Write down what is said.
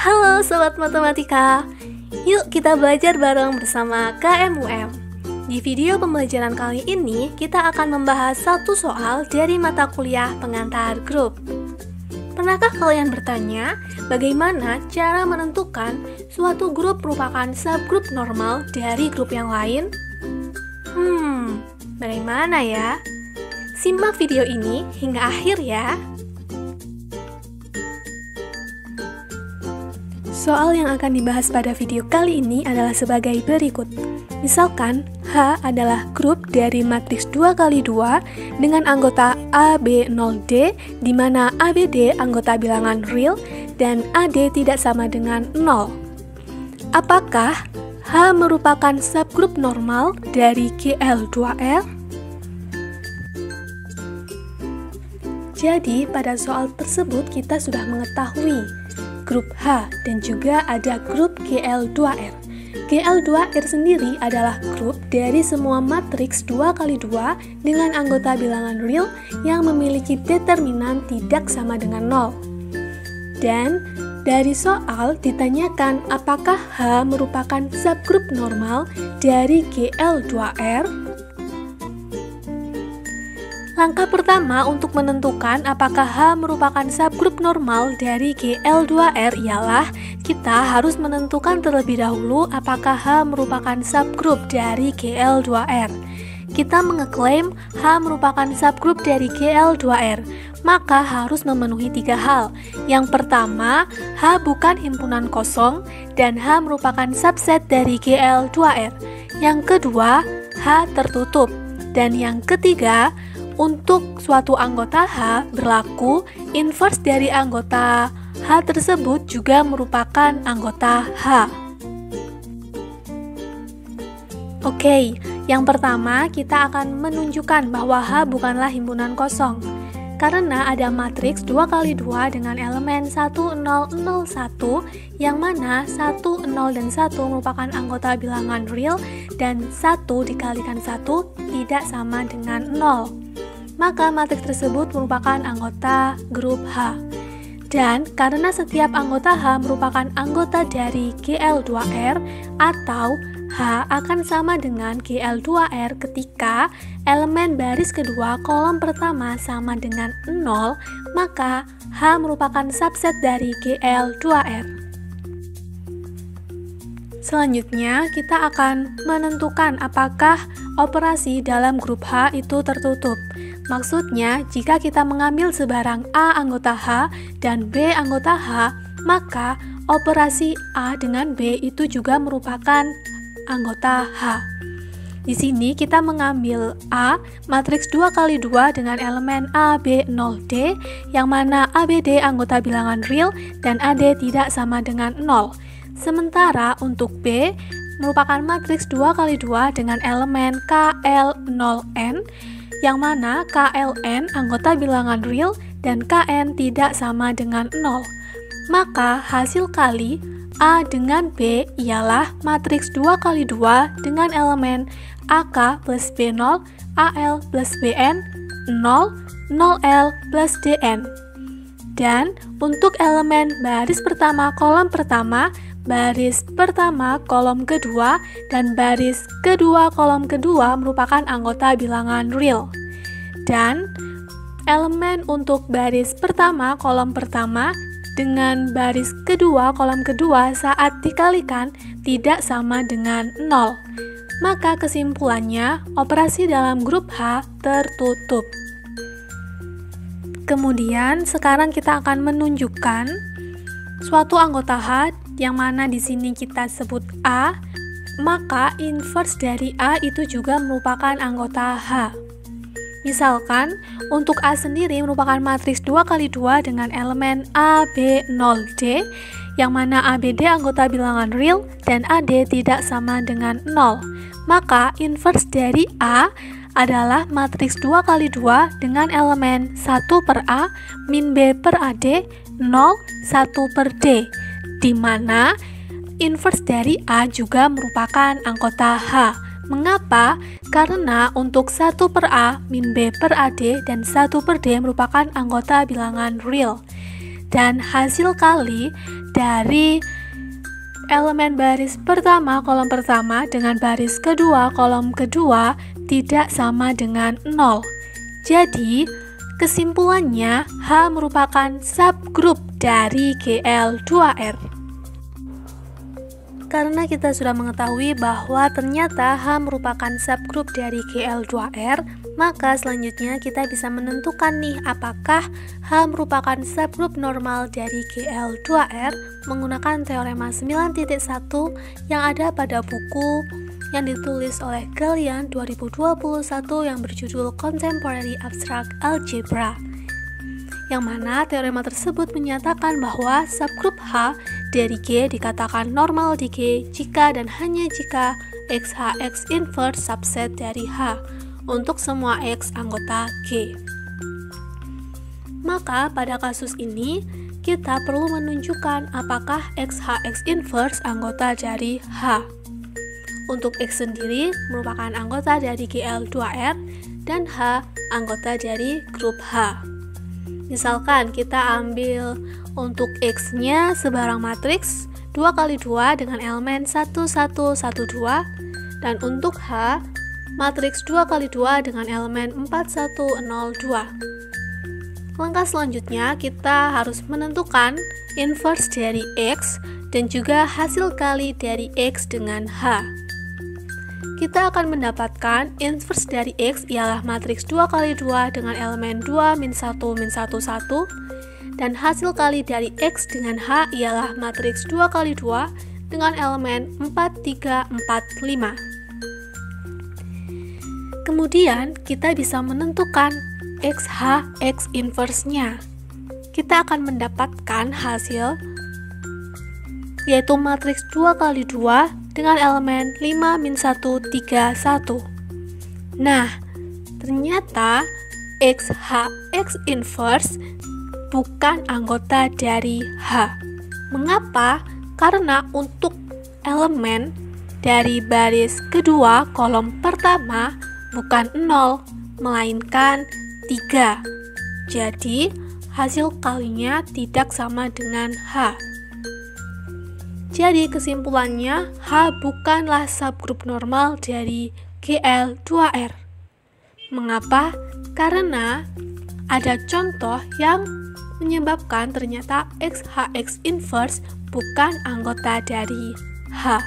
Halo Sobat Matematika, yuk kita belajar bareng bersama KMUM. Di video pembelajaran kali ini, kita akan membahas satu soal dari mata kuliah pengantar grup. Pernahkah kalian bertanya, bagaimana cara menentukan suatu grup merupakan subgrup normal dari grup yang lain? Bagaimana ya? Simak video ini hingga akhir ya. Soal yang akan dibahas pada video kali ini adalah sebagai berikut. Misalkan, H adalah grup dari matriks 2x2 dengan anggota A, B, 0D, di mana A, B, D anggota bilangan real dan AD tidak sama dengan 0. Apakah H merupakan subgrup normal dari GL2R? Jadi, pada soal tersebut kita sudah mengetahui grup H dan juga ada grup GL2R. GL2R sendiri adalah grup dari semua matriks 2x2 dengan anggota bilangan real yang memiliki determinan tidak sama dengan 0. Dan dari soal ditanyakan apakah H merupakan subgrup normal dari GL2R? Langkah pertama untuk menentukan apakah H merupakan subgrup normal dari GL2R ialah kita harus menentukan terlebih dahulu apakah H merupakan subgrup dari GL2R. Kita mengeklaim H merupakan subgrup dari GL2R, maka harus memenuhi 3 hal. Yang pertama, H bukan himpunan kosong dan H merupakan subset dari GL2R. Yang kedua, H tertutup. Dan yang ketiga, untuk suatu anggota H berlaku inverse dari anggota H tersebut juga merupakan anggota H. Oke, yang pertama kita akan menunjukkan bahwa H bukanlah himpunan kosong. Karena ada matriks 2x2 dengan elemen 1, 0, 0, 1 yang mana 1, 0, dan 1 merupakan anggota bilangan real dan 1 dikalikan 1 tidak sama dengan 0. Maka matriks tersebut merupakan anggota grup H. Dan karena setiap anggota H merupakan anggota dari GL2R atau H akan sama dengan GL2R ketika elemen baris kedua kolom pertama sama dengan 0, maka H merupakan subset dari GL2R. Selanjutnya, kita akan menentukan apakah operasi dalam grup H itu tertutup. Maksudnya, jika kita mengambil sebarang A anggota H dan B anggota H, maka operasi A dengan B itu juga merupakan anggota H. Di sini kita mengambil A, matriks 2x2 dengan elemen A, B, 0D, yang mana A, B, D anggota bilangan real dan AD tidak sama dengan 0. Sementara untuk B, merupakan matriks 2x2 dengan elemen KL0N, yang mana KLN anggota bilangan real dan KN tidak sama dengan 0. Maka hasil kali A dengan B ialah matriks 2x2 dengan elemen AK plus B0, AL plus BN, 0, 0L plus DN. Dan untuk elemen baris pertama kolom pertama, baris pertama kolom kedua, dan baris kedua kolom kedua merupakan anggota bilangan real. Dan elemen untuk baris pertama kolom pertama dengan baris kedua kolom kedua saat dikalikan tidak sama dengan 0. Maka kesimpulannya, operasi dalam grup H tertutup. Kemudian sekarang kita akan menunjukkan suatu anggota H yang mana di sini kita sebut A, maka inverse dari A itu juga merupakan anggota H. Misalkan, untuk A sendiri merupakan matriks 2x2 dengan elemen A, B, 0D, yang mana A, B, D anggota bilangan real dan AD tidak sama dengan 0. Maka inverse dari A adalah matriks 2x2 dengan elemen 1 per A min B per AD, 0, 1 per D, di mana inverse dari A juga merupakan anggota H. Mengapa? Karena untuk 1 per A min B per AD dan 1 per D merupakan anggota bilangan real. dan hasil kali dari elemen baris pertama kolom pertama dengan baris kedua kolom kedua tidak sama dengan 0. Jadi, kesimpulannya H merupakan subgrup dari GL2R. Karena kita sudah mengetahui bahwa ternyata H merupakan subgrup dari GL2R, maka selanjutnya kita bisa menentukan nih apakah H merupakan subgrup normal dari GL2R menggunakan teorema 9.1 yang ada pada buku yang ditulis oleh Gallian 2021 yang berjudul Contemporary Abstract Algebra, yang mana teorema tersebut menyatakan bahwa subgrup H dari G dikatakan normal di G jika dan hanya jika XH X inverse subset dari H untuk semua X anggota G. Maka pada kasus ini kita perlu menunjukkan apakah XH X inverse anggota dari H. Untuk X sendiri merupakan anggota dari GL2R dan H anggota dari grup H. Misalkan kita ambil untuk X-nya sebarang matriks 2 kali 2 dengan elemen 1, 1, 1, 2, dan untuk H matriks 2 kali 2 dengan elemen 4, 1, 0, 2. Langkah selanjutnya kita harus menentukan inverse dari X dan juga hasil kali dari X dengan H. Kita akan mendapatkan inverse dari X ialah matriks 2 kali 2 dengan elemen 2, min 1, min 1, 1, dan hasil kali dari X dengan H ialah matriks 2 kali 2 dengan elemen 4, 3, 4, 5. Kemudian kita bisa menentukan XH X inverse-nya. Kita akan mendapatkan hasil yaitu matriks 2 kali 2 dengan elemen 5, min 1, 3, 1. Nah, ternyata XH X inverse bukan anggota dari H. Mengapa? Karena untuk elemen dari baris kedua kolom pertama bukan 0, melainkan 3. Jadi, hasil kalinya tidak sama dengan H. Jadi kesimpulannya H bukanlah subgrup normal dari GL2R. Mengapa? Karena ada contoh yang menyebabkan ternyata XH X inverse bukan anggota dari H.